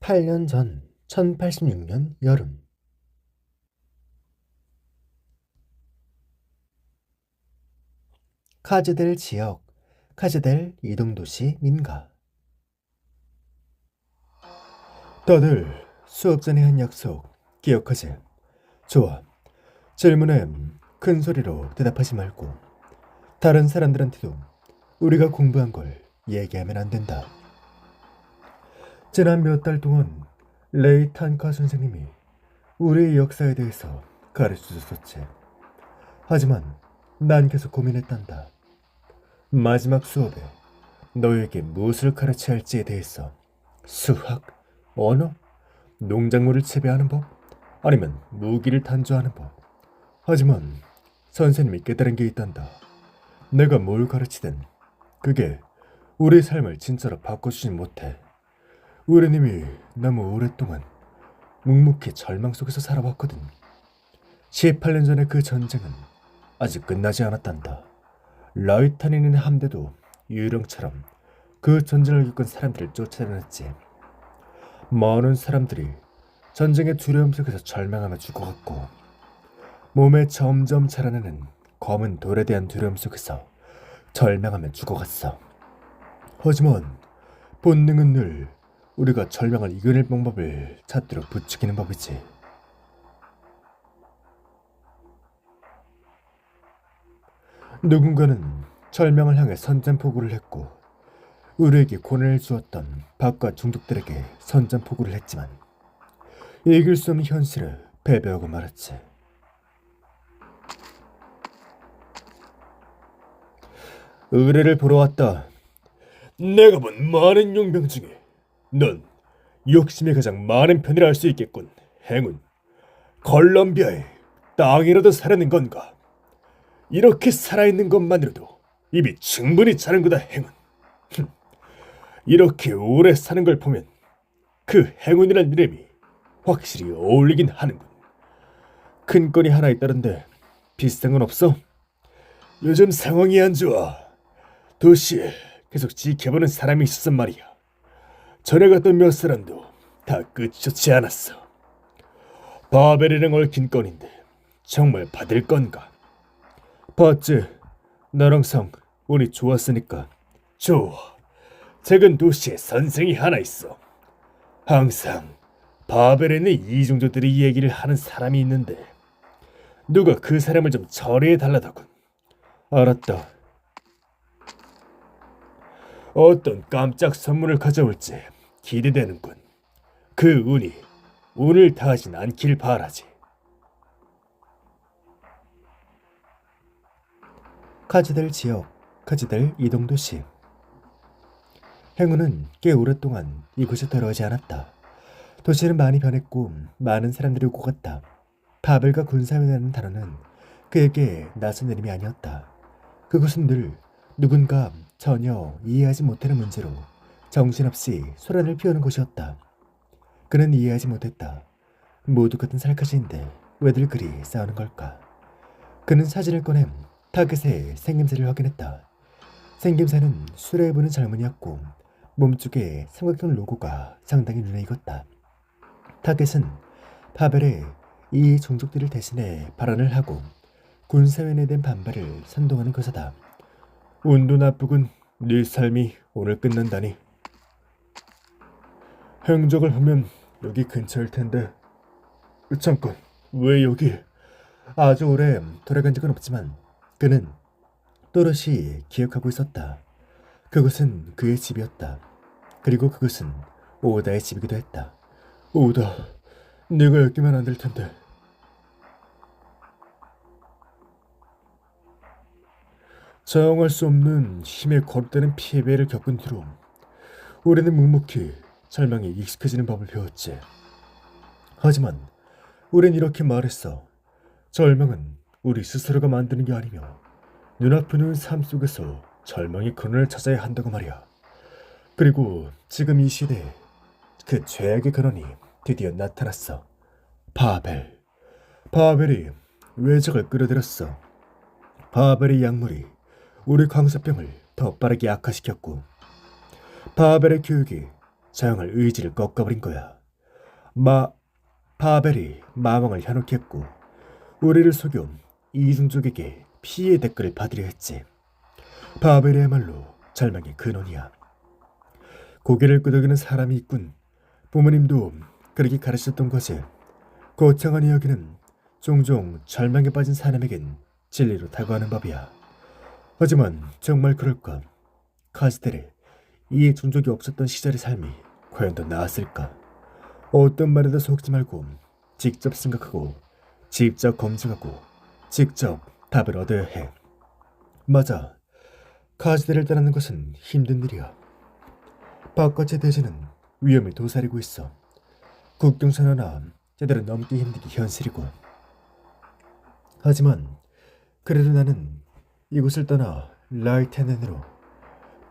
8년 전 1086년 여름, 카즈델 지역, 카즈델 이동도시 민가. 다들 수업 전에 한 약속 기억하지? 좋아. 질문에 큰 소리로 대답하지 말고 다른 사람들한테도 우리가 공부한 걸 얘기하면 안 된다. 지난 몇 달 동안 레이 탄카 선생님이 우리의 역사에 대해서 가르쳐줬었지. 하지만 난 계속 고민했단다. 마지막 수업에 너에게 무엇을 가르쳐야 할지에 대해서. 수학, 언어, 농작물을 재배하는 법, 아니면 무기를 탄조하는 법. 하지만 선생님이 깨달은 게 있단다. 내가 뭘 가르치든 그게 우리 삶을 진짜로 바꿔주진 못해. 우린 이미 너무 오랫동안 묵묵히 절망 속에서 살아왔거든. 18년 전의 그 전쟁은 아직 끝나지 않았단다. 라이타니는 함대도 유령처럼 그 전쟁을 겪은 사람들을 쫓아다녔지. 많은 사람들이 전쟁의 두려움 속에서 절망하며 죽어갔고, 몸에 점점 자라나는 검은 돌에 대한 두려움 속에서 절망하며 죽어갔어. 하지만 본능은 늘 우리가 절망을 이겨낼 방법을 찾도록 부추기는 법이지. 누군가는 절망을 향해 선전포고를 했고, 우리에게 고난을 주었던 바깥 종족들에게 선전포고를 했지만 이길 수 없는 현실을 패배하고 말았지. 의뢰를 보러 왔다. 내가 본 많은 용병 중에 넌 욕심이 가장 많은 편이라 할 수 있겠군. 행운. 컬럼비아의 땅이라도 사려는 건가? 이렇게 살아있는 것만으로도 입이 충분히 자는 거다. 행운. 이렇게 오래 사는 걸 보면 그 행운이란 이름이 확실히 어울리긴 하는군. 큰 건이 하나 있다는데 비슷한 건 없어? 요즘 상황이 안 좋아. 도시에 계속 지켜보는 사람이 있었어 말이야. 전에 갔던 몇 사람도 다 끝이 좋지 않았어. 바벨이랑 얽힌 건인데 정말 받을 건가? 봤지? 나랑 상 운이 좋았으니까. 좋아. 작은 도시에 선생이 하나 있어. 항상 바벨에는 이종조들이 얘기를 하는 사람이 있는데 누가 그 사람을 좀 처리해 달라더군. 알았다. 어떤 깜짝 선물을 가져올지 기대되는군. 그 운이 운을 다하진 않길 바라지. 카즈델 지역, 카즈델 이동도시. 행운은 꽤 오랫동안 이곳에 돌아오지 않았다. 도시는 많이 변했고 많은 사람들이 오고 갔다. 바벨과 군사회라는 단어는 그에게 낯선 이름이 아니었다. 그곳은 늘 누군가 전혀 이해하지 못하는 문제로 정신없이 소란을 피우는 곳이었다. 그는 이해하지 못했다. 모두 같은 살갗인데 왜들 그리 싸우는 걸까? 그는 사진을 꺼내 타겟의 생김새를 확인했다. 생김새는 수레에 보는 젊은이였고 몸쪽에 삼각형 로고가 상당히 눈에 익었다. 타겟은 바벨의 이 종족들을 대신해 발언을 하고 군사회에 대한 반발을 선동하는 교사다. 운도 나쁘군. 네 삶이 오늘 끝난다니. 행적을 보면 여기 근처일 텐데. 잠깐, 왜 여기? 아주 오래 돌아간 적은 없지만 그는 또렷이 기억하고 있었다. 그곳은 그의 집이었다. 그리고 그것은 오다의 집이기도 했다. 오다, 네가 여기면 안 될 텐데. 저항할 수 없는 힘에 거듭되는 피해를 겪은 뒤로 우리는 묵묵히 절망에 익숙해지는 법을 배웠지. 하지만 우린 이렇게 말했어. 절망은 우리 스스로가 만드는 게 아니며 눈앞에 삶 속에서 절망의 근원을 찾아야 한다고 말이야. 그리고 지금 이 시대에 그 죄악의 근원이 드디어 나타났어. 바벨. 바벨이 외적을 끌어들였어. 바벨의 약물이 우리 광사병을 더 빠르게 악화시켰고 바벨의 교육이 저항할 의지를 꺾어버린 거야. 마 바벨이 마왕을 현혹 했고 우리를 속여 이중족에게 피해의 대가를 받으려 했지. 바벨이야말로 절망의 근원이야. 고개를 끄덕이는 사람이 있군. 부모님도 그렇게 가르쳤던 거지. 거창한 이야기는 종종 절망에 빠진 사람에겐 진리로 다가가는 법이야. 하지만 정말 그럴까? 카스텔에 이 종족이 없었던 시절의 삶이 과연 더 나았을까? 어떤 말에도 속지 말고 직접 생각하고 직접 검증하고 직접 답을 얻어야 해. 맞아. 카스텔을 떠나는 것은 힘든 일이야. 바깥의 대지는 위험을 도사리고 있어. 국경선 하나 제대로 넘기 힘든 게 현실이고. 하지만 그래도 나는 이곳을 떠나 라이테넨으로,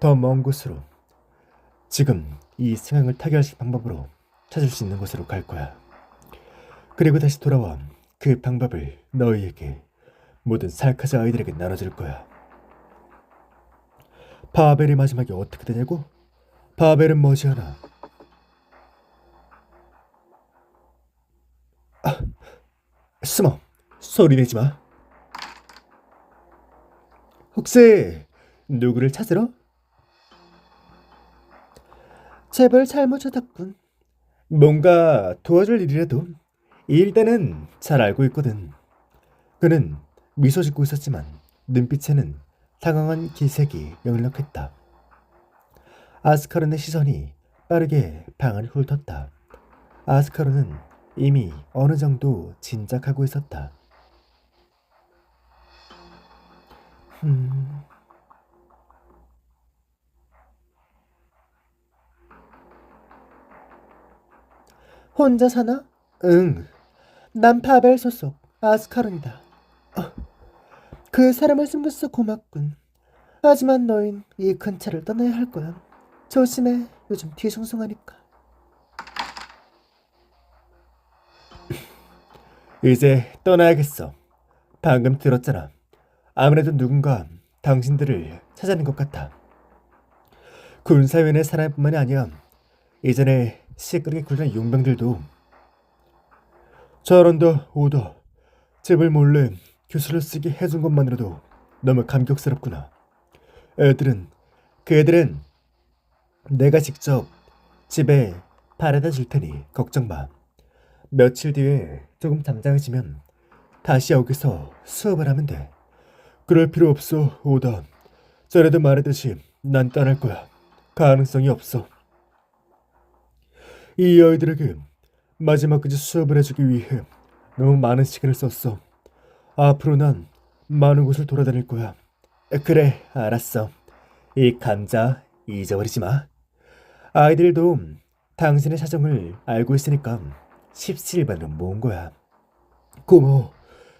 더 먼 곳으로, 지금 이 상황을 타개할 방법으로 찾을 수 있는 곳으로 갈 거야. 그리고 다시 돌아와 그 방법을 너희에게, 모든 살카자 아이들에게 나눠줄 거야. 바벨이 마지막에 어떻게 되냐고? 바벨은 머지않아. 숨어. 소리 내지 마. 혹시 누구를 찾으러? 제발 잘못 찾았군. 뭔가 도와줄 일이라도. 이 일단은 잘 알고 있거든. 그는 미소 짓고 있었지만 눈빛에는 당황한 기색이 역력했다. 아스카론의 시선이 빠르게 방 안을 훑었다. 아스카론은 이미 어느 정도 짐작하고 있었다. 혼자 사나? 응. 난 파벨 소속 아스카론이다. 그 사람을 숨겨서 고맙군. 하지만 너흰 이 근처를 떠나야 할 거야. 조심해. 요즘 뒤숭숭하니까. 이제 떠나야겠어. 방금 들었잖아. 아무래도 누군가 당신들을 찾아낸 것 같아. 군사위원회 사람뿐만이 아니야. 이전에 시끄럽게 굴던 용병들도. 잘한다, 오다. 집을 몰래 교수를 쓰게 해준 것만으로도 너무 감격스럽구나. 그 애들은 내가 직접 집에 바래다 줄 테니 걱정 마. 며칠 뒤에 조금 잠잠해지면 다시 여기서 수업을 하면 돼. 그럴 필요 없어, 오다. 전에도 말했듯이 난 떠날 거야. 가능성이 없어. 이 아이들에게 마지막까지 수업을 해주기 위해 너무 많은 시간을 썼어. 앞으로 난 많은 곳을 돌아다닐 거야. 그래, 알았어. 이 감자 잊어버리지 마. 아이들도 당신의 사정을 알고 있으니까 십시일반으로 모은 거야. 고마워.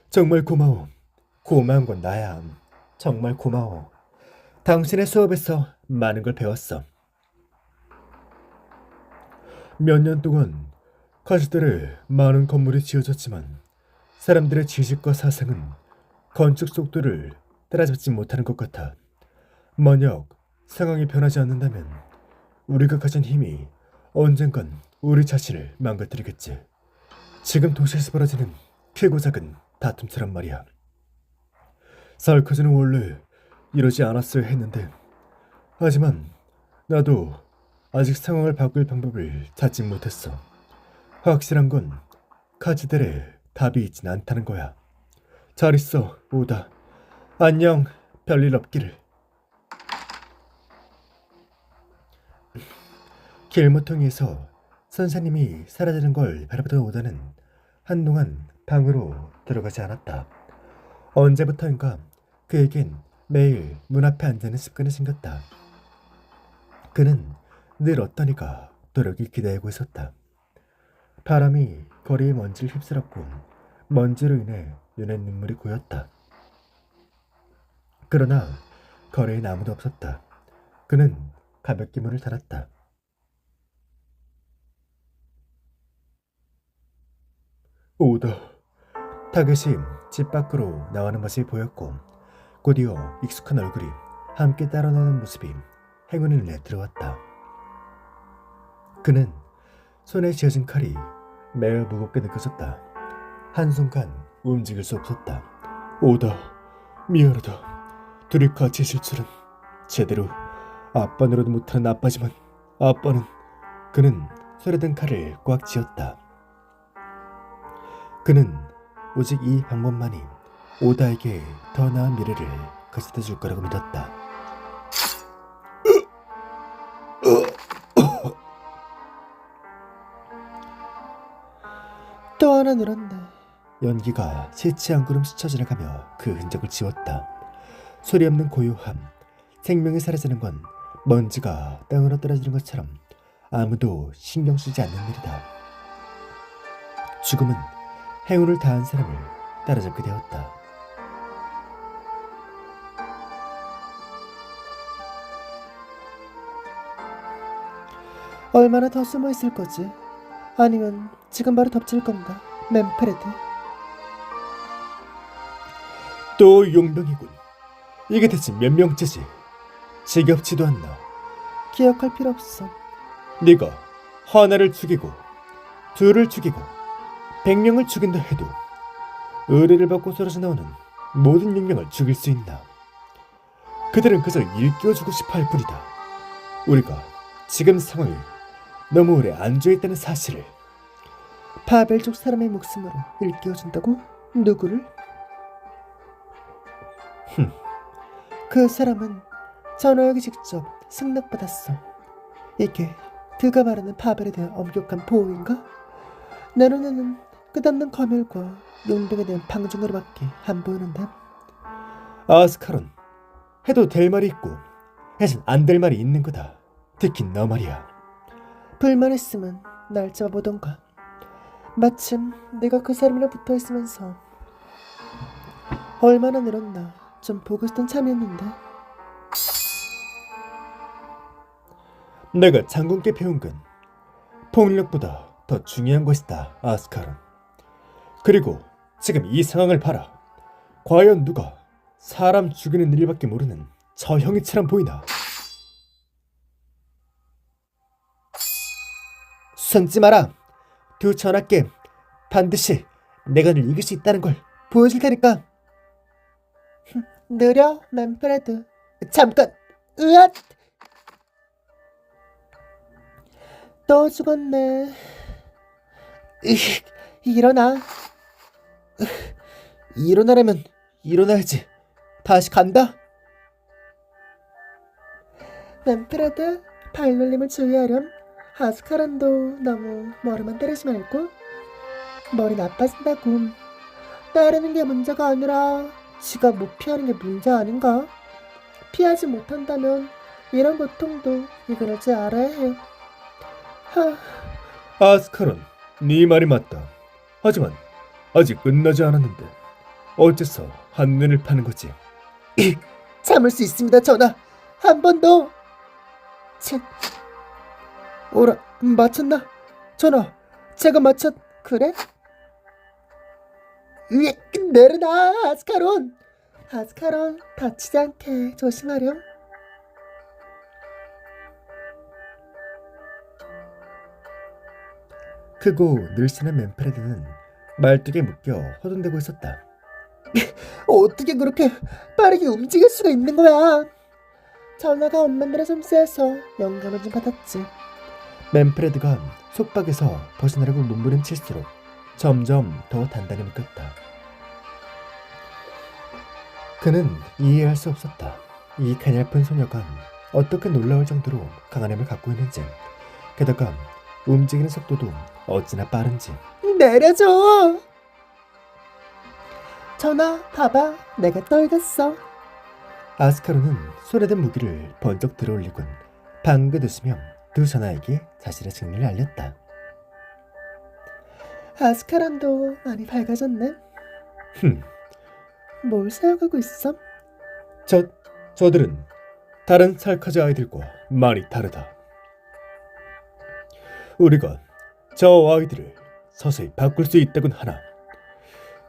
정말 고마워. 고마운 건 나야. 정말 고마워. 당신의 수업에서 많은 걸 배웠어. 몇 년 동안 카스텔에 많은 건물이 지어졌지만 사람들의 지식과 사상은 건축 속도를 따라잡지 못하는 것 같아. 만약 상황이 변하지 않는다면 우리가 가진 힘이 언젠간 우리 자신을 망가뜨리겠지. 지금 도시에서 벌어지는 크고 작은 다툼처럼 말이야. 살카즈는 원래 이러지 않았어야 했는데, 하지만 나도 아직 상황을 바꿀 방법을 찾지 못했어. 확실한 건 카즈델에 답이 있진 않다는 거야. 잘 있어, 오다. 안녕, 별일 없기를. 길모퉁이에서 선생님이 사라지는 걸 바라보던 오다는 한동안 방으로 들어가지 않았다. 언제부터인가 그에겐 매일 문 앞에 앉는 습관이 생겼다. 그는 늘 어떤 이가 도력이 기다리고 있었다. 바람이 거리의 먼지를 휩쓸었고 먼지로 인해 눈에 눈물이 고였다. 그러나 거리엔 아무도 없었다. 그는 가볍게 문을 닫았다. 오다. 타겟이 집 밖으로 나오는 모습이 보였고 곧이어 익숙한 얼굴이 함께 따라 나오는 모습이 행운의 눈에 들어왔다. 그는 손에 쥐어진 칼이 매우 무겁게 느껴졌다. 한순간 움직일 수 없었다. 오다, 미안하다. 둘이 같이 있을 줄은. 제대로 아빠 노릇 못하는 아빠지만 아빠는. 그는 소리든 칼을 꽉 쥐었다. 그는 오직 이 방법만이 오다에게 더 나은 미래를 가져다 줄 거라고 믿었다. 또 하나 늘었네. 연기가 시치 한 걸음 스쳐 지나가며 그 흔적을 지웠다. 소리 없는 고요함. 생명이 사라지는 건 먼지가 땅으로 떨어지는 것처럼 아무도 신경 쓰지 않는 일이다. 죽음은 행운을 다한 사람을 따라잡게 되었다. 얼마나 더 숨어 있을 거지? 아니면 지금 바로 덮칠 건가? 맨프레드. 또 용병이군. 이게 대체 몇 명째지? 지겹지도 않나. 기억할 필요 없어. 네가 하나를 죽이고 둘을 죽이고 100명을 죽인다 해도 의뢰를 받고 쏟아져 나오는 모든 용병을 죽일 수 있나? 그들은 그저 일깨워주고 싶어 할 뿐이다. 우리가 지금 상황에 너무 오래 안주했다는 사실을. 파벨족 사람의 목숨으로 일깨워준다고? 누구를? 그 사람은 전화에게 직접 승낙받았어. 이게 그가 말하는 파벨에 대한 엄격한 보호인가? 내 눈에는 끝없는 검열과 용병에 대한 방증으로밖에 안 보이는데. 아스카론, 해도 될 말이 있고 해선 안 될 말이 있는 거다. 특히 너 말이야. 불만 있으면 날 잡아보던가. 마침 내가 그 사람이랑 붙어있으면서 얼마나 늘었나 좀 보고 싶던 참이었는데. 내가 장군께 배운 건 폭력보다 더 중요한 것이다, 아스카론. 그리고 지금 이 상황을 봐라. 과연 누가 사람 죽이는 일밖에 모르는 저 형이처럼 보이나? 숨지 마라. 두 전하께 반드시 내가 늘 이길 수 있다는 걸 보여줄 테니까. 느려, 맨프레드. 잠깐. 으앗. 또 죽었네. 일어나. 일어나려면 일어나야지. 다시 간다. 맨프레드, 발놀림을 주의하렴. 아스카란도 너무 머리만 때리지 말고. 머리 나빠진다고. 따르는 게 문제가 아니라 지가 못 피하는 게 문제 아닌가? 피하지 못한다면 이런 고통도 이겨내지 알아야 해. 아스카론, 네 말이 맞다. 하지만 아직 끝나지 않았는데 어째서 한눈을 파는 거지? 참을 수 있습니다, 전하. 한 번 더. 오라, 맞췄나? 전하, 제가 맞췄... 그래? 내려놔, 아스카론. 아스카론, 다치지 않게 조심하렴. 크고 늘씬한 맨프레드는 말뚝에 묶여 허둥대고 있었다. 어떻게 그렇게 빠르게 움직일 수가 있는 거야? 전화가 엄마들의 솜씨에서 영감을 좀 받았지. 맨프레드가 속박에서 벗어나려고 몸부림칠수록 점점 더 단단히 묶였다. 그는 이해할 수 없었다. 이 가냘픈 소녀가 어떻게 놀라울 정도로 강한 힘을 갖고 있는지, 게다가 움직이는 속도도 어찌나 빠른지. 내려줘. 전하, 봐봐. 내가 떨궜어. 아스카론은 손에 든 무기를 번쩍 들어올리곤 방긋 웃으며 두 전하에게 자신의 승리를 알렸다. 아스카란도 많이 밝아졌네. 뭘 생각하고 있어? 저들은 다른 살카즈 아이들과 많이 다르다. 우리가 저 아이들을 서서히 바꿀 수 있다곤 하나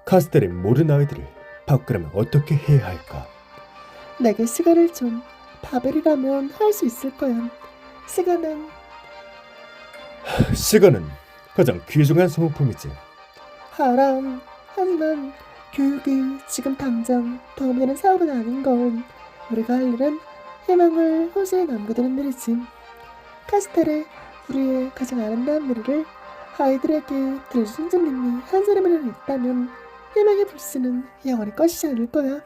카스텔의 모든 아이들을 바꾸려면 어떻게 해야 할까? 내게 시간을 좀. 바벨이라면 할 수 있을 거야. 시간은 가장 귀중한 소모품이지. 하람. 하지만 교육이 지금 당장 도움이 되는 사업은 아닌 건 우리가 할 일은 희망을 호수에 남겨두는 일이지. 카스텔에 우리의 가장 아름다운 미래를 아이들에게 들려준 선생님이 한 사람이라도 있다면 희망의 불씨는 영원히 꺼지지 않을 거야.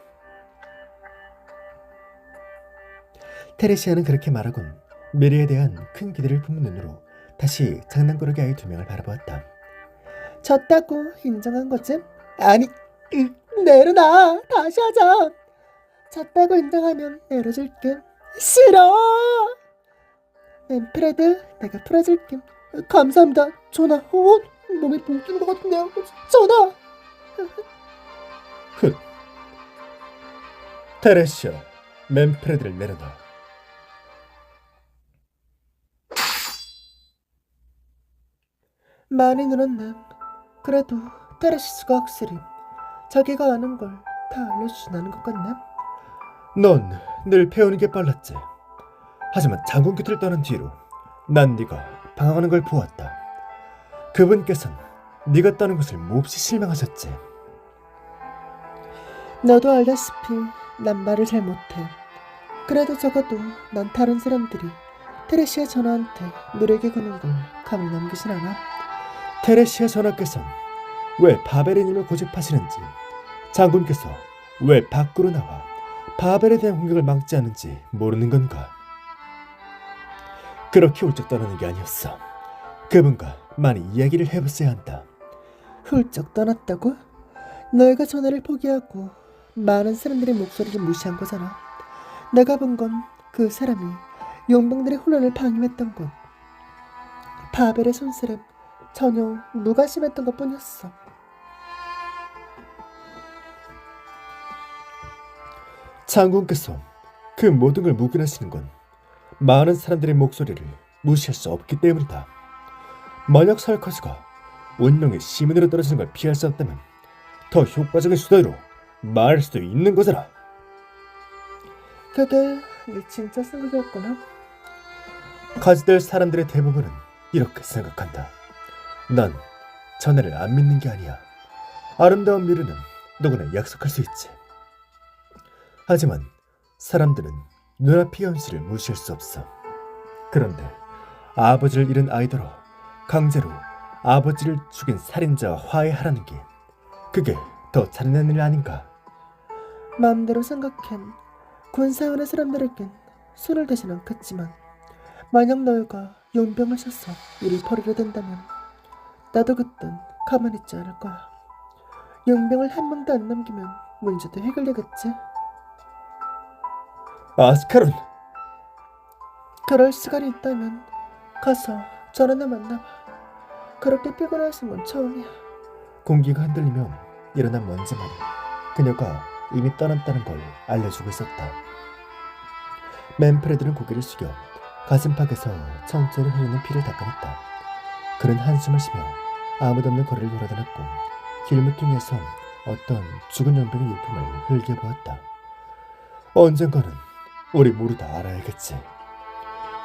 테레시아는 그렇게 말하곤 미래에 대한 큰 기대를 품은 눈으로 다시 장난꾸러기 아이 2명을 바라보았다. 졌다고 인정한 거지? 아니, 내려놔. 다시 하자. 졌다고 인정하면 내려줄게. 싫어. 램프레드, 내가 풀어줄게. 감사합니다. 전하. 몸이 붕뜨는 것 같은데요. 전하. 테레시아, 맨프레드를 내려놔. 많이 늘었네. 그래도 테레시스가 확실히 자기가 아는 걸 다 알려주진 않은 것 같네. 넌 늘 배우는 게 빨랐지. 하지만 장군 곁을 떠난 뒤로 난 네가 방황하는 걸 보았다. 그분께선 네가 떠난 것을 몹시 실망하셨지. 너도 알다시피 난 말을 잘 못해. 그래도 적어도 난 다른 사람들이 테레시아 전하한테 노래게 거는 걸 가만히 남기진 않아. 테레시아 전하께선 왜 바벨인임을 고집하시는지, 장군께서 왜 밖으로 나와 바벨에 대한 공격을 막지 않는지 모르는 건가? 그렇게 훌쩍 떠나는 게 아니었어. 그분과 많이 이야기를 해봤어야 한다. 훌쩍 떠났다고? 너희가 전화를 포기하고 많은 사람들의 목소리를 무시한 거잖아. 내가 본 건 그 사람이 용병들의 혼란을 방임했던 것. 바벨의 손쓰림 전혀 무관심했던 것뿐이었어. 장군께서 그 모든 걸 묵인하시는 건 많은 사람들의 목소리를 무시할 수 없기 때문이다. 만약 살카스가 운명의 시민으로 떨어지는 걸 피할 수 없다면 더 효과적인 수단으로 말할 수도 있는 거잖아. 그게 네 진짜 생각이었구나. 가지들 사람들의 대부분은 이렇게 생각한다. 난 전해를 안 믿는 게 아니야. 아름다운 미래는 누구나 약속할 수 있지. 하지만 사람들은 눈앞의 현실을 무시할 수 없어. 그런데 아버지를 잃은 아이더러 강제로 아버지를 죽인 살인자와 화해하라는 게 그게 더 잔인한 일 아닌가? 마음대로 생각한 군사원의 사람들에겐 손을 대진 않겠지만 만약 너희가 용병을 써서 일을 벌이게 된다면 나도 그땐 가만히 있지 않을 거야. 용병을 한 명도 안 남기면 문제도 해결되겠지. 아스카론! 그럴 시간이 있다면 가서 전화나 만나봐. 그렇게 피곤하신 건 처음이야. 공기가 흔들리며 일어난 먼지만이 그녀가 이미 떠났다는 걸 알려주고 있었다. 맨프레드는 고개를 숙여 가슴팍에서 천천히 흐르는 피를 닦아냈다. 그는 한숨을 쉬며 아무도 없는 거리를 돌아다녔고 길무퉁에서 어떤 죽은 용병의 유품을 흘겨보았다. 언젠가는 우리 모두 다 알아야겠지.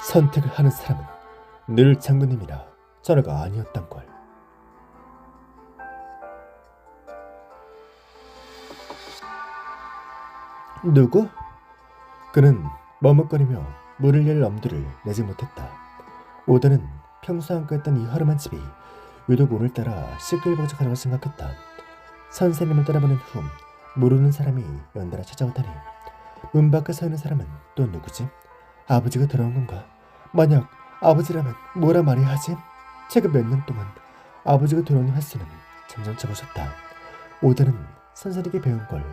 선택을 하는 사람은 늘 장군님이나 전하가 아니었단 걸. 누구? 그는 머뭇거리며 문을 열 엄두를 내지 못했다. 오더는 평소 함께했던 이 허름한 집이 유독 오늘따라 시끌벅적하다고 생각했다. 선생님을 따라보낸 후 모르는 사람이 연달아 찾아오다니. 문 밖에 서 있는 사람은 또 누구지? 아버지가 들어온 건가? 만약 아버지라면 뭐라 말해야 하지? 최근 몇 년 동안 아버지가 들어온 횟수는 점점 적어졌다. 오더는 선생에게 배운 걸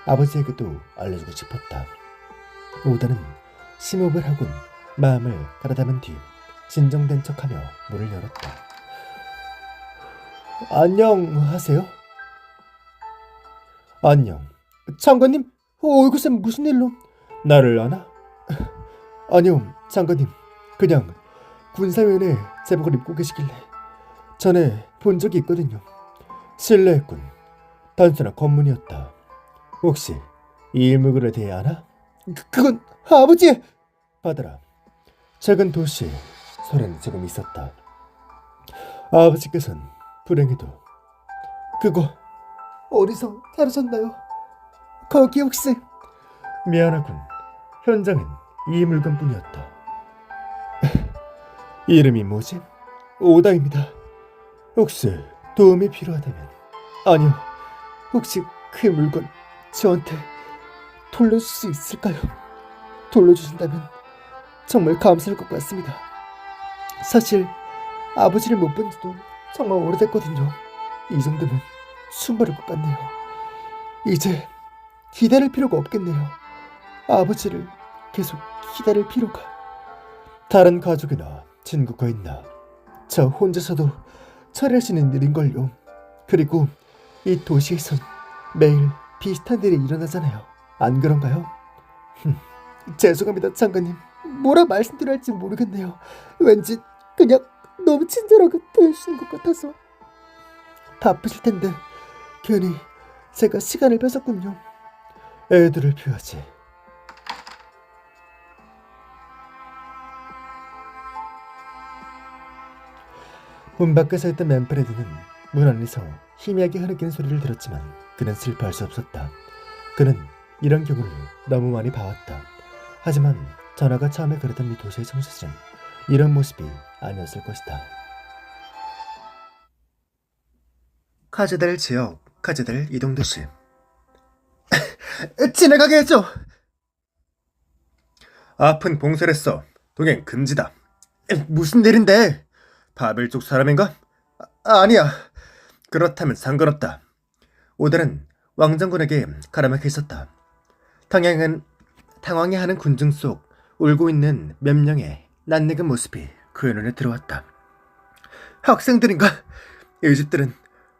아버지에게도 알려주고 싶었다. 오더는 심호흡을 하곤 마음을 가라담은 뒤 진정된 척하며 문을 열었다. 안녕하세요? 안녕. 장관님? 이곳에 무슨 일로? 나를 아나? 아니요, 장관님. 그냥 군사위원회 제복을 입고 계시길래 전에 본 적이 있거든요. 실례했군. 단순한 검문이었다. 혹시 이 일물에 대해 아나? 그건 아버지! 받아라. 최근 도시에 소란이 조금 있었다. 아버지께서는 불행히도 그거 어디서 다루셨나요? 거기 혹시 미안하군. 현장엔 이 물건뿐이었다. 이름이 뭐지? 오다입니다. 혹시 도움이 필요하다면. 아니요. 혹시 그 물건 저한테 돌려줄 수 있을까요? 돌려주신다면 정말 감사할 것 같습니다. 사실 아버지를 못 본 지도 정말 오래됐거든요. 이 정도면 충분할 것 같네요. 이제 기다릴 필요가 없겠네요. 아버지를 계속 기다릴 필요가. 다른 가족이나 친구가 있나? 저 혼자서도 처리할 수 있는 일인걸요. 그리고 이 도시에선 매일 비슷한 일이 일어나잖아요. 안 그런가요? 죄송합니다, 장관님. 뭐라 말씀드려야 할지 모르겠네요. 왠지 그냥 너무 친절하게 대해주시는 것 같아서. 바쁘실 텐데 괜히 제가 시간을 뺏었군요. 애들을 피하지. 문 밖에 서 있던 맨프레드는 문 안에서 희미하게 흐느끼는 소리를 들었지만 그는 슬퍼할 수 없었다. 그는 이런 경우를 너무 많이 봐왔다. 하지만 전화가 처음에 그랬던 이 도시의 청소실은 이런 모습이 아니었을 것이다. 카제델 지역, 카제델 이동도시. 지나가게 해줘! 앞은 봉쇄했어. 동행 금지다. 무슨 일인데? 바벨 쪽 사람인가? 아니야. 그렇다면 상관없다. 오델은 왕정군에게 가라막혀 있었다. 당황해하는 군중 속 울고 있는 몇 명의 낯익은 모습이 그의 눈에 들어왔다. 학생들인가? 이 집들은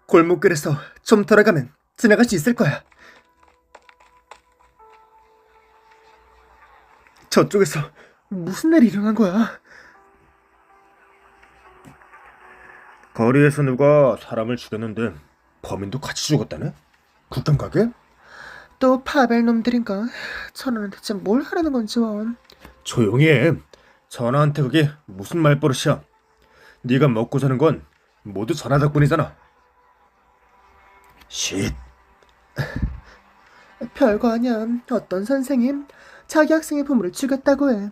골목길에서 좀 돌아가면 지나갈 수 있을 거야. 저쪽에서 무슨 일이 일어난 거야? 거리에서 누가 사람을 죽였는데 범인도 같이 죽었다네? 국경 가게? 또 파벨 놈들인가? 전화는 대체 뭘 하라는 건지 원. 조용히 해. 전화한테 그게 무슨 말버릇이야. 네가 먹고 사는 건 모두 전화 덕분이잖아. 쉿. 별거 아니야. 어떤 선생님 자기 학생의 부모를 죽였다고 해.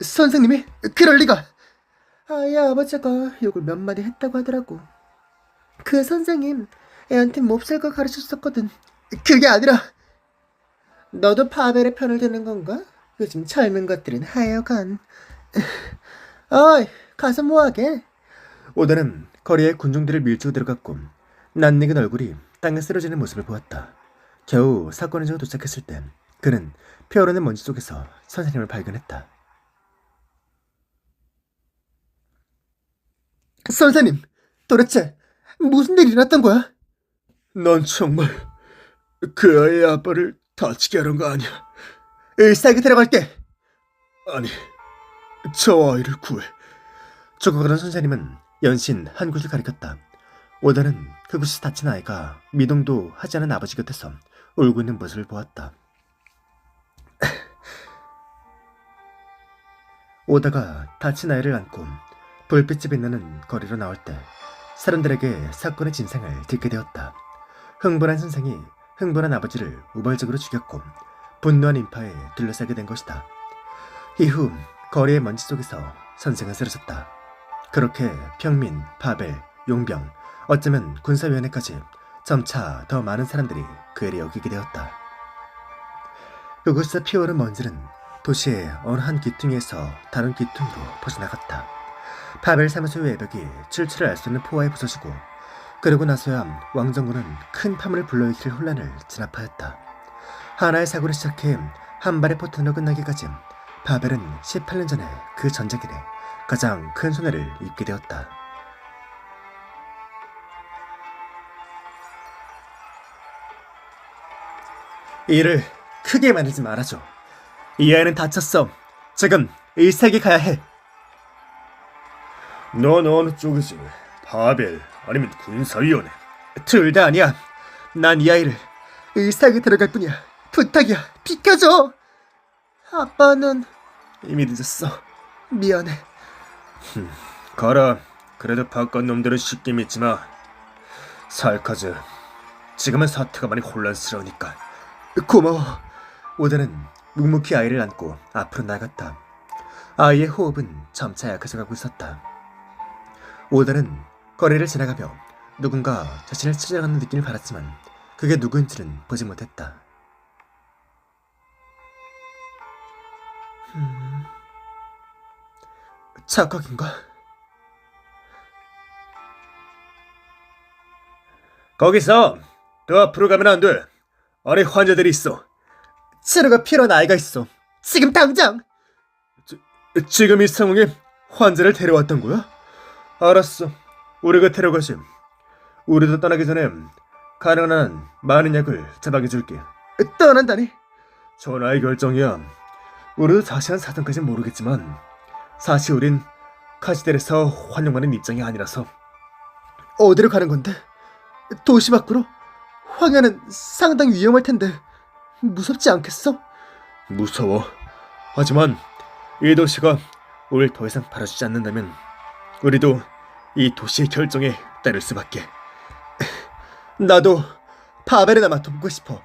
선생님이? 그럴 리가. 아이 아버지가 욕을 몇 마디 했다고 하더라고. 그 선생님 애한테 몹쓸 거 가르쳤었거든. 그게 아니라 너도 파벨의 편을 드는 건가? 요즘 젊은 것들은 하여간. 어이 가서 뭐하게? 오다는 거리에 군중들을 밀치고 들어갔고 낯익은 얼굴이 땅에 쓰러지는 모습을 보았다. 겨우 사건 현장에 도착했을 때 그는 피어오르는 먼지 속에서 선생님을 발견했다. 선생님, 도대체 무슨 일이 일어났던 거야? 넌 정말 그 아이의 아빠를 다치게 하는 거 아니야? 의사에게 데려갈게. 아니, 저 아이를 구해. 죽어가던 선생님은 연신 한 곳을 가리켰다. 오다는 그곳에서 다친 아이가 미동도 하지 않은 아버지 곁에서 울고 있는 모습을 보았다. 오다가 다친 아이를 안고 불빛이 빛나는 거리로 나올 때 사람들에게 사건의 진상을 듣게 되었다. 흥분한 선생이 흥분한 아버지를 우발적으로 죽였고 분노한 인파에 둘러싸게 된 것이다. 이후 거리의 먼지 속에서 선생은 쓰러졌다. 그렇게 평민, 파벨, 용병, 어쩌면 군사위원회까지 점차 더 많은 사람들이 그 애를 여기게 되었다. 그곳에서 피어오른 먼지는 도시의 어느 한 귀퉁이에서 다른 귀퉁이로 퍼져나갔다. 파벨 사무소의 외벽이 출처를 알 수 없는 포화에 부서지고 그러고 나서야 왕정군은 큰 파문을 불러일으킬 혼란을 진압하였다. 하나의 사고를 시작해 한 발의 포탄으로 끝나기까지 파벨은 18년 전에 그 전쟁일에 가장 큰 손해를 입게 되었다. 이를 크게 만들지 말아줘. 이 아이는 다쳤어. 지금 의사에게 가야 해. 넌 어느 쪽이지? 파벨 아니면 군사위원회? 둘 다 아니야. 난 이 아이를 의사에게 데려갈 뿐이야. 부탁이야. 비켜줘. 아빠는 이미 늦었어. 미안해. 가라. 그래도 바깥 놈들은 쉽게 믿지 마. 살카즈, 지금은 사태가 많이 혼란스러우니까. 고마워. 오다는 묵묵히 아이를 안고 앞으로 나갔다. 아이의 호흡은 점차 약해져 가고 있었다. 오다는 거리를 지나가며 누군가 자신을 찾아가는 느낌을 받았지만 그게 누구인지는 보지 못했다. 착각인가? 거기서 더 앞으로 가면 안 돼. 안에 환자들이 있어. 치료가 필요한 아이가 있어. 지금 당장! 지금 이 상황에 환자를 데려왔던 거야? 알았어. 우리가 데려가지. 우리도 떠나기 전에 가능한 한 많은 약을 제작해 줄게. 떠난다니? 전하의 결정이야. 우리도 자세한 사정까진 모르겠지만 사실 우린 카시델에서 환영하는 입장이 아니라서. 어디로 가는 건데? 도시 밖으로? 황야는 상당히 위험할 텐데 무섭지 않겠어? 무서워. 하지만 이 도시가 우릴 더 이상 바라주지 않는다면 우리도 이 도시의 결정에 따를 수밖에. 나도 바벨에나마 돕고 싶어.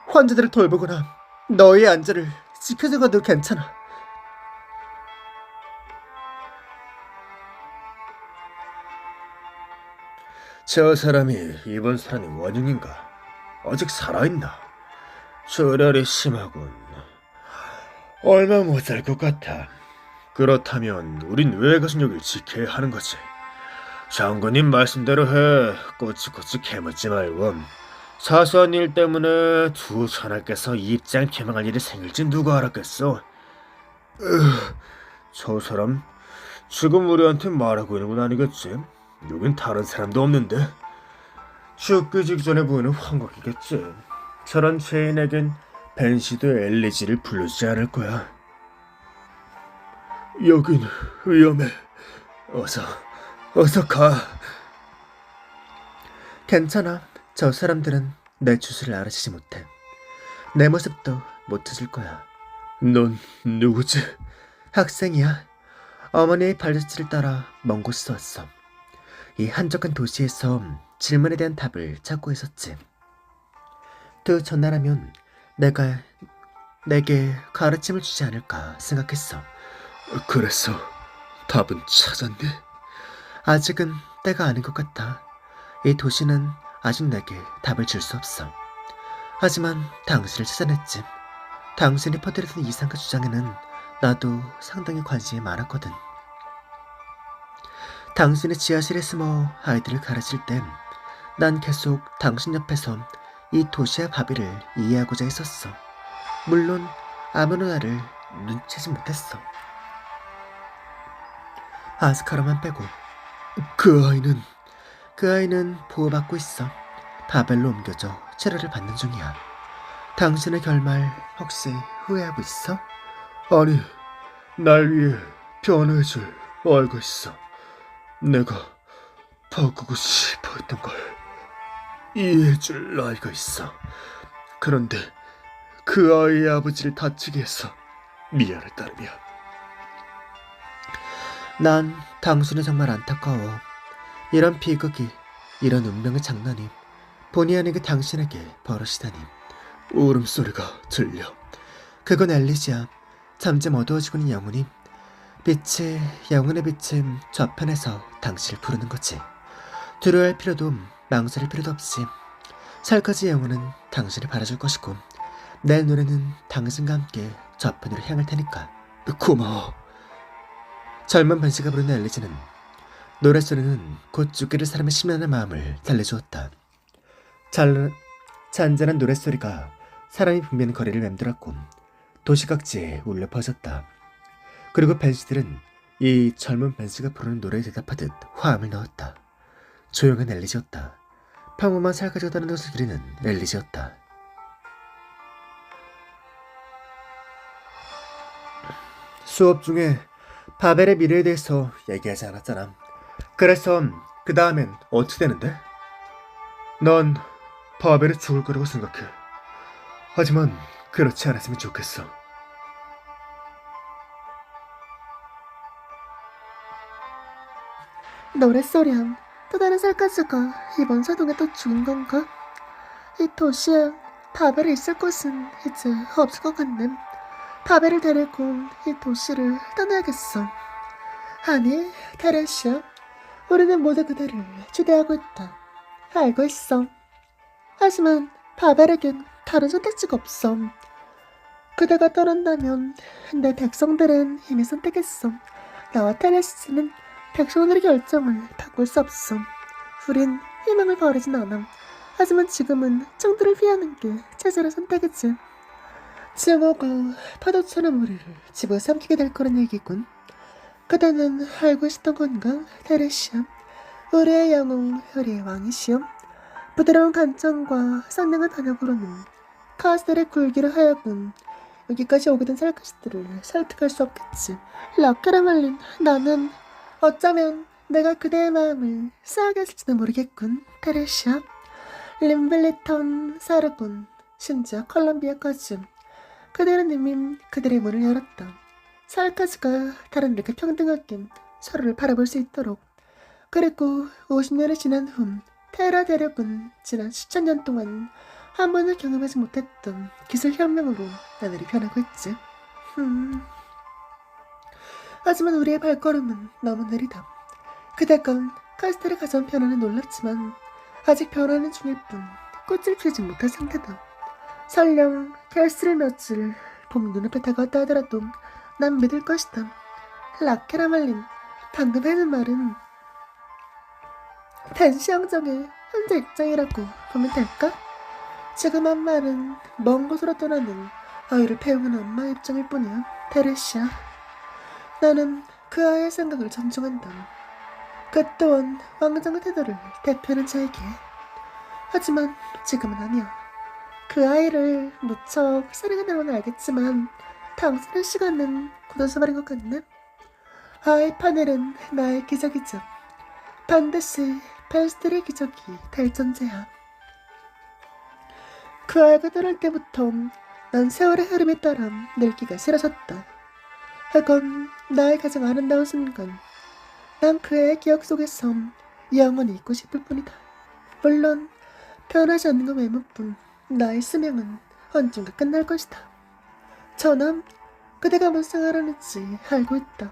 환자들을 돌보거나 너의 안전을 지켜줘도 괜찮아. 저 사람이 이번 사람이 원흉인가? 아직 살아있나? 출혈이 심하군. 얼마 못 살 것 같아. 그렇다면 우린 왜 가슴력을 지켜야 하는 거지? 장군님 말씀대로 해. 꼬치꼬치 캐묻지 말고. 사소한 일 때문에 두 전하께서 입장 개명할 일이 생길지 누가 알았겠어? 저 사람 지금 우리한테 말하고 있는 건 아니겠지? 여긴 다른 사람도 없는데. 죽기 직전에 보이는 환각이겠지. 저런 죄인에겐 벤시도 엘리지를 부르지 않을 거야. 여긴 위험해. 어서 가. 괜찮아. 저 사람들은 내 주소를 알아채지 못해. 내 모습도 못 찾을 거야. 넌 누구지? 학생이야. 어머니의 발자취를 따라 먼 곳에서 왔어. 이 한적한 도시에서 질문에 대한 답을 찾고 있었지. 그 전날하면 내게 가르침을 주지 않을까 생각했어. 그래서 답은 찾았니? 아직은 때가 아닌 것 같아. 이 도시는 아직 내게 답을 줄 수 없어. 하지만 당신을 찾아냈지. 당신이 퍼뜨리던 이상한 주장에는 나도 상당히 관심이 많았거든. 당신이 지하실에 숨어 아이들을 가르칠 땐 난 계속 당신 옆에서 이 도시와 바비를 이해하고자 했었어. 물론 아무나 나를 눈치채지 못했어. 아스카라만 빼고. 그 아이는 보호받고 있어. 바벨로 옮겨져 치료를 받는 중이야. 당신의 결말 혹시 후회하고 있어? 아니, 날 위해 변호해줄 알고 있어. 내가 바꾸고 싶어 했던 걸 이해해줄 아이가 있어. 그런데 그 아이의 아버지를 다치게 해서 미안할 따름이야. 난 당신은 정말 안타까워. 이런 비극이, 이런 운명의 장난이 본의 아니게 당신에게 벌어지다니. 울음소리가 들려. 그건 엘리지야. 점점 어두워지고 있는 영혼이 영혼의 빛은 저편에서 당신을 부르는 거지. 두려워할 필요도 망설일 필요도 없이 살까지 영혼은 당신을 바라줄 것이고 내 노래는 당신과 함께 저편으로 향할 테니까. 고마워. 젊은 변씨가 부르는 엘리지는 노랫소리는 곧 죽기를 사람의 심란한 마음을 달래주었다. 잔잔한 노랫소리가 사람이 붐비는 거리를 맴돌았고 도시각지에 울려 퍼졌다. 그리고 벤씨들은 이 젊은 벤씨가 부르는 노래에 대답하듯 화음을 넣었다. 조용한 엘리지였다. 평범한 살가지가 다는 것을 기리는 엘리지였다. 수업 중에 바벨의 미래에 대해서 얘기하지 않았잖아. 그래서 그 다음엔 어떻게 되는데? 넌 바벨이 죽을 거라고 생각해. 하지만 그렇지 않았으면 좋겠어. 노랫소리랑 또 다른 살갗가 이번 사동에 또 죽은 건가? 이 도시에 바벨이 있을 곳은 이제 없을 것 같네. 바벨을 데리고 이 도시를 떠나야겠어. 아니, 테레시아, 우리는 모두 그대를 추대하고 있다. 알고 있어. 하지만 바벨에겐 다른 선택지가 없어. 그대가 떠난다면 내 백성들은 이미 선택했어. 나와 테레시는 백성들의 결정을 바꿀 수 없어. 우린 희망을 버리진 않아. 하지만 지금은 청들을 피하는 게 최선의 선택이지. 증오가 파도처럼 우리를 집어삼키게 될 거란 얘기군. 그대는 알고 있었던 건가, 테레시아? 우리의 영웅, 우리의 왕이시여. 부드러운 간청과 상냥한 단역으로는 카스텔의 굴기를 하여금 여기까지 오게 된 살카시들을 설득할 수 없겠지. 라케라 말린, 나는 어쩌면 내가 그대의 마음을 싸게 했을지도 모르겠군, 테레시아. 림블리턴, 사르군, 심지어 컬럼비아까지 그들은 이미 그들의 문을 열었다. 살카즈가 다른 이렇게 평등하게 서로를 바라볼 수 있도록. 그리고 50년이 지난 후 테라 대륙은 지난 수천 년 동안 한 번도 경험하지 못했던 기술혁명으로 나날이 변하고 있지. 하지만 우리의 발걸음은 너무 느리다. 그대가 카스텔의 가전 변화는 놀랍지만 아직 변하는 중일 뿐 꽃을 피우지 못한 상태다. 설령 결실을 맺을 봄 눈앞에 다가왔다 하더라도 난 믿을 것이다. 라케라 말린, 방금 해는 말은 댄시앙정의 현재 입장이라고 보면 될까? 지금 한 말은 먼 곳으로 떠나는 아이를 배우는 엄마의 입장일 뿐이야, 테레시아. 나는 그 아이의 생각을 존중한다. 그 또한 왕정의 태도를 대표하는 자에게. 하지만 지금은 아니야. 그 아이를 무척 사랑한다는 건 알겠지만 당신의 시간은 굳어져버린 것 같네. 아이 파넬은 나의 기적이죠. 반드시 벨스트의 기적이 될 존재야. 그 아이가 떠날 때부터 난 세월의 흐름에 따라 늙기가 싫어졌다. 하건 나의 가장 아름다운 순간, 난 그의 기억 속에서 영원히 있고 싶을 뿐이다. 물론 변하지 않는 건 외모뿐 나의 수명은 언젠가 끝날 것이다. 저는 그대가 무슨 생각하는지 알고 있다.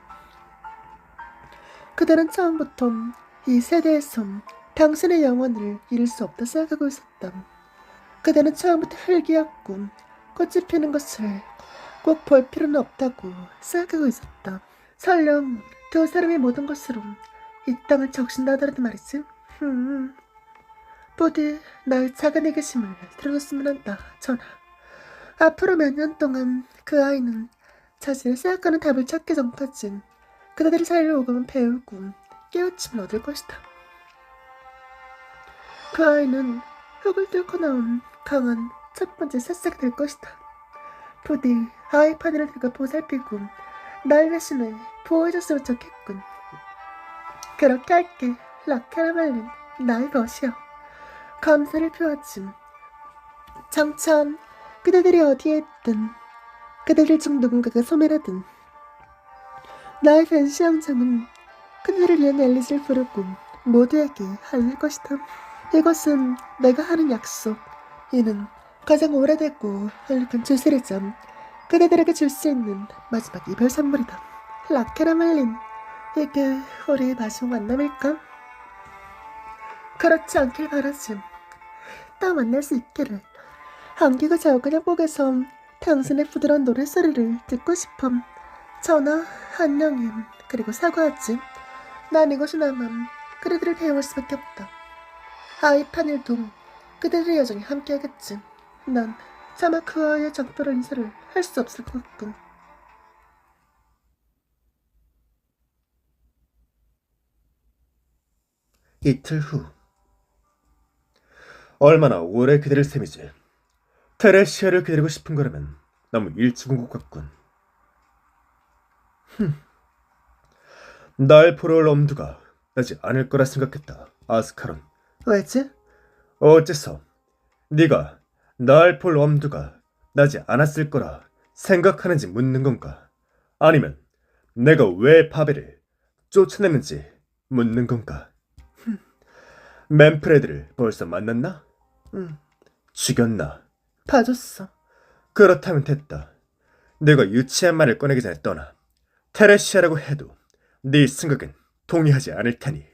그대는 처음부터 이 세대에서 당신의 영혼을 잃을 수 없다 생각하고 있었다. 그대는 처음부터 흙이었고 꽃이 피는 것을 꼭 볼 필요는 없다고 생각하고 있었다. 설령 두 사람의 모든 것으로 이 땅을 적신다 하더라도 말이지. 부디 나의 작은 애교심을 들어줬으면 한다, 전하. 앞으로 몇 년 동안 그 아이는 자신을 생각하는 답을 찾기 전까진 그대들의 사이를 오가면 배우고 깨우침을 얻을 것이다. 그 아이는 흙을 뚫고 나온 강한 첫 번째 새싹이 될 것이다. 부디 아이 파늘을 들고 보살피고 날 대신에 보호해줬으면 좋겠군. 그렇게 할게, 라케라 말린, 나의 것이여. 감사를 표하지. 장차 그대들이 어디에 있든 그대들 중 누군가가 소멸하든 나의 벤시앙장은 그대를 위한 앨리스를 부르고 모두에게 알릴 것이다. 이것은 내가 하는 약속. 이는 가장 오래되고 한룩한 주술이자 그대들에게 줄 수 있는 마지막 이별 선물이다. 라케라 말린, 이게 우리의 마지막 만남일까? 그렇지 않길 바라지. 딱 만날 수 있기를. 안개가 자욱한 협곡에서 당신의 부드러운 노랫소리를 듣고 싶어. 전하, 안녕히, 그리고 사과하지. 난 이것이나마 그대들을 배울 수밖에 없다. 아이 파늘도 그대들의 여정이 함께하겠지. 난 차마 그 아이의 적절한 인사를 할 수 없을 것 같군. 이틀 후. 얼마나 오래 기다릴 셈이지. 테레시아를 기다리고 싶은 거라면 너무 일찍 온 것 같군. 날 보러 올 엄두가 나지 않을 거라 생각했다, 아스카론. 왜지? 어째서 네가 날 볼 엄두가 나지 않았을 거라 생각하는지 묻는 건가? 아니면 내가 왜 바벨을 쫓아냈는지 묻는 건가? 맨프레드를 벌써 만났나? 응, 죽였나? 봐줬어. 그렇다면 됐다. 내가 유치한 말을 꺼내기 전에 떠나. 테레시아라고 해도 네 생각엔 동의하지 않을 테니.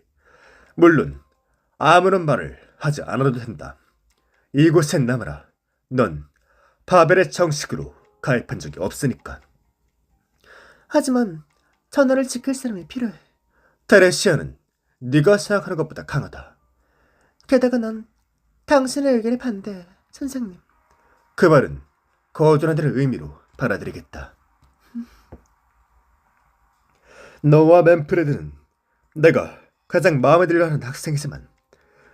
물론 아무런 말을 하지 않아도 된다. 이곳에 남아라. 넌 바벨의 정식으로 가입한 적이 없으니까. 하지만 전화를 지킬 사람이 필요해. 테레시아는 네가 생각하는 것보다 강하다. 게다가 난 당신의 의견에 반대해, 선생님. 그 말은 거절한다는 의미로 받아들이겠다. 너와 맨프레드는 내가 가장 마음에 들려하는 학생이지만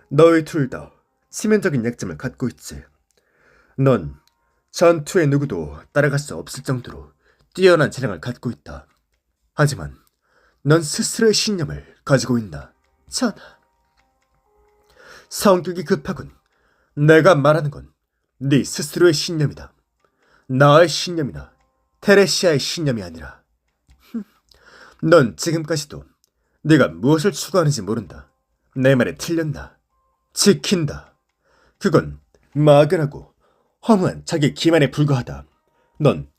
너희 둘 다 치명적인 약점을 갖고 있지. 넌 전투에 누구도 따라갈 수 없을 정도로 뛰어난 재능을 갖고 있다. 하지만 넌 스스로의 신념을 가지고 있나? 전하, 성격이 급하군. 내가 말하는 건 네 스스로의 신념이다. 나의 신념이나 테레시아의 신념이 아니라. 넌 지금까지도 네가 무엇을 추구하는지 모른다. 내 말에 틀렸나? 지킨다. 그건 막연하고 허무한 자기 기만에 불과하다. 넌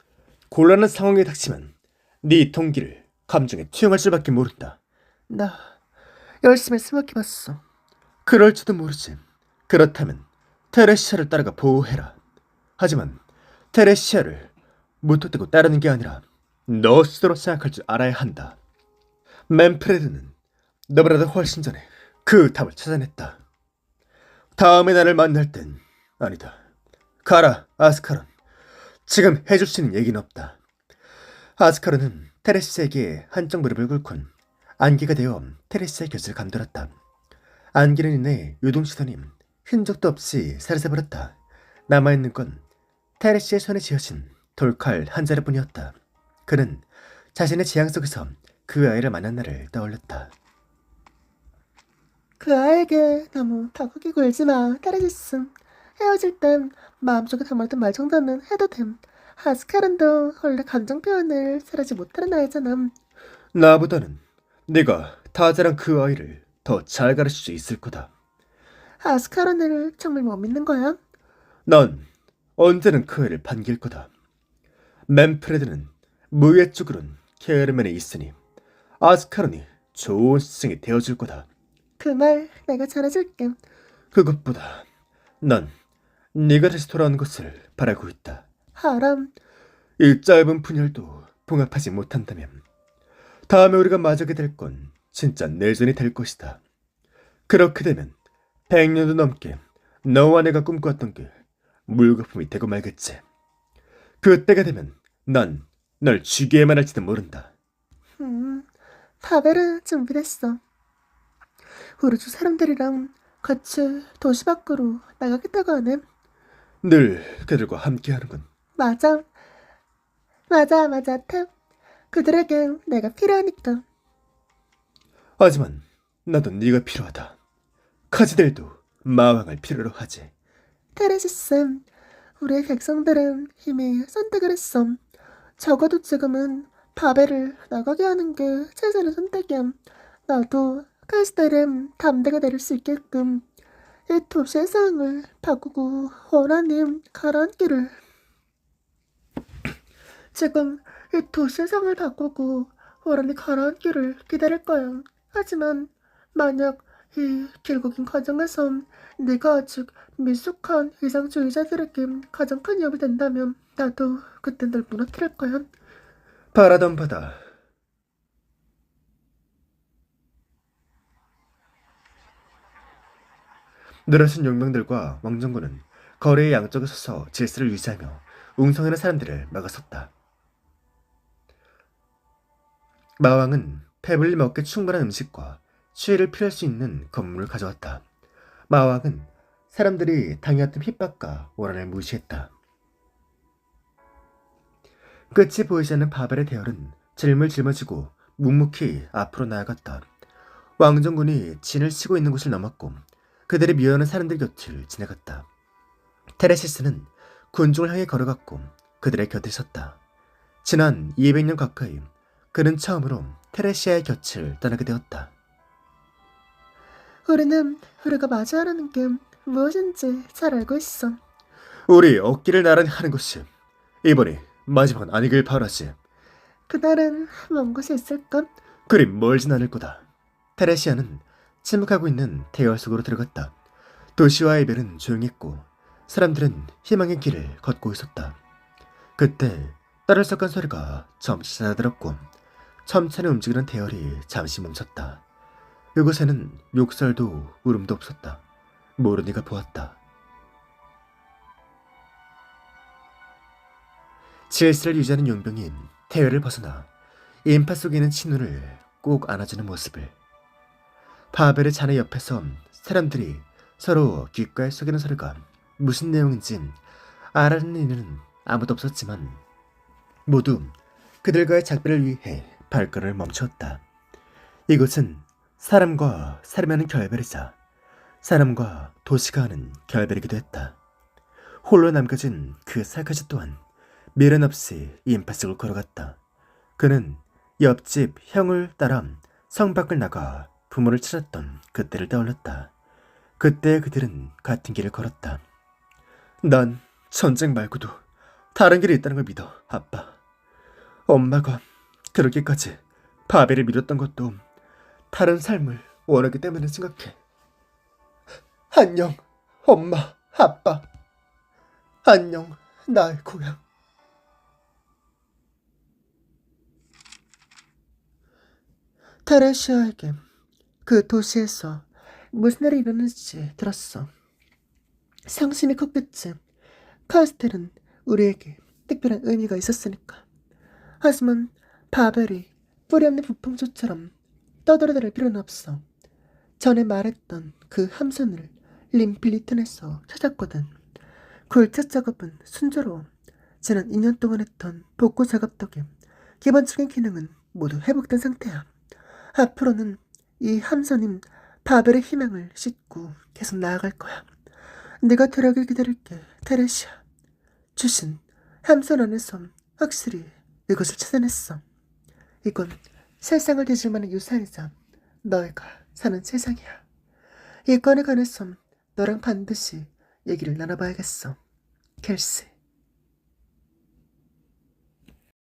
곤란한 상황에 닥치면 네 동기를 감정에 투영할 수밖에 모른다. 나 열심히 생각해봤어. 그럴지도 모르지. 그렇다면 테레시아를 따라가 보호해라. 하지만 테레시아를 무턱대고 따르는 게 아니라 너 스스로 생각할 줄 알아야 한다. 맨프레드는 너보다 훨씬 전에 그 답을 찾아냈다. 다음에 나를 만날 땐 아니다. 가라, 아스카론. 지금 해줄 수 있는 얘기는 없다. 아스카론은 테레시아에게 한쪽 무릎을 꿇곤 안개가 되어 테레시아의 곁을 감돌았다. 안개는 인해 요동치더니 흔적도 없이 사라져버렸다. 남아있는 건 테레시의 손에 쥐어진 돌칼 한 자루뿐이었다. 그는 자신의 재앙 속에서 그 아이를 만난 날을 떠올렸다. 그 아이에게 너무 바꾸기 굴지 마, 테레시스. 헤어질 땐 마음속에 담아둔 말 정도는 해도 됨. 아스카른도 원래 감정 표현을 잘하지 못하는 아이잖아. 나보다는 네가 다 자란 그 아이를 더 잘 가르칠 수 있을 거다. 아스카른을 정말 못 믿는 거야? 넌 언제는 그 애를 반길 거다. 맨프레드는 무예 쪽으론 게으름에 있으니 아스카론이 좋은 스승이 되어줄 거다. 그 말 내가 잘해줄게. 그것보다 넌 네가 다시 돌아오는 것을 바라고 있다. 하람, 이 짧은 분열도 봉합하지 못한다면 다음에 우리가 맞이하게 될 건 진짜 내전이 될 것이다. 그렇게 되면 100년도 넘게 너와 내가 꿈꿔왔던 게 물거품이 되고 말겠지. 그때가 되면 난 널 죽여야만 할지도 모른다. 파베르 준비됐어. 우르주 사람들이랑 같이 도시 밖으로 나가겠다고 하네. 늘 그들과 함께하는군. 맞아. 맞아, 탭. 그들에겐 내가 필요하니까. 하지만 나도 네가 필요하다. 카지델도 마왕을 필요로 하지. 테레시스, 우리의 백성들은 이미 선택을 했어. 적어도 지금은 바벨을 나가게 하는 게 최선의 선택이야. 나도 카스텔은 담대가 내릴 수 있게끔 이 도시의 상황을 바꾸고 원하는 가라앉기를. 지금 이 도시의 상을 바꾸고 원하는 가라앉기를 기다릴 거야. 하지만 만약 이 길고 긴 과정에선 네가 아직 미숙한 이상주의자들에게 가장 큰 위협이 된다면 나도 그땐 널 무너뜨릴 거야. 바라던 바다. 늘어진 용병들과 왕정군은 거리의 양쪽에 서서 질서를 유지하며 웅성이는 사람들을 막아섰다. 마왕은 배불리 먹기 충분한 음식과 추위를 피할 수 있는 건물을 가져왔다. 마왕은 사람들이 당해왔던 핍박과 원한을 무시했다. 끝이 보이지 않는 바벨의 대열은 질물 짊어지고 묵묵히 앞으로 나아갔다. 왕정군이 진을 치고 있는 곳을 넘었고 그들의 미워하는 사람들 곁을 지나갔다. 테레시스는 군중을 향해 걸어갔고 그들의 곁에 섰다. 지난 200년 가까이 그는 처음으로 테레시아의 곁을 떠나게 되었다. 우리는 우리가 맞아야 하는 게 무엇인지 잘 알고 있어. 우리 어깨를 나란히 하는 것이 이번이 마지막은 아니길 바라지. 그날은 먼 곳에 있을까? 그리 멀진 않을 거다. 테레시아는 침묵하고 있는 대화 속으로 들어갔다. 도시와의 별은 조용했고 사람들은 희망의 길을 걷고 있었다. 그때 따를썩한 소리가 잠시 잦아들었고 천천히 움직이는 대열이 잠시 멈췄다. 그곳에는 욕설도 울음도 없었다. 모르니가 보았다. 질서를 유지하는 용병이 대열을 벗어나 인파 속에 있는 친누를 꼭 안아주는 모습을. 바벨의 잔해 옆에서 사람들이 서로 귓가에 속이는 소리가 무슨 내용인지 알아듣는 이는 아무도 없었지만 모두 그들과의 작별을 위해 발걸음을 멈췄다. 이곳은 사람과 사람이 하는 결별이자 사람과 도시가 하는 결별이기도 했다. 홀로 남겨진 그 살카지 또한 미련 없이 인파 속을 걸어갔다. 그는 옆집 형을 따라 성 밖을 나가 부모를 찾았던 그때를 떠올렸다. 그때 그들은 같은 길을 걸었다. 난 전쟁 말고도 다른 길이 있다는 걸 믿어, 아빠. 엄마가 그렇게까지 바벨을 믿었던 것도 다른 삶을 원하기 때문에 생각해. 안녕, 엄마, 아빠. 안녕, 나의 고향. 테레시아에게 그 도시에서 무슨 일이 일어났는지 들었어. 상심이 컸겠지. 카스텔은 우리에게 특별한 의미가 있었으니까. 하지만 바벨이 뿌리 없는 부풍조처럼 떠들어댈 필요는 없어. 전에 말했던 그 함선을 림필리튼에서 찾았거든. 굴착 작업은 순조로워. 지난 2년 동안 했던 복구 작업 덕에 기본적인 기능은 모두 회복된 상태야. 앞으로는 이 함선인 바벨의 희망을 싣고 계속 나아갈 거야. 네가 되려길 기다릴게, 테레시아. 주신 함선 안에서 확실히 이것을 찾아냈어. 이건 세상을 뒤질 만한 유산이자 너희가 사는 세상이야. 이 건에 관해선 너랑 반드시 얘기를 나눠봐야겠어, 켈시.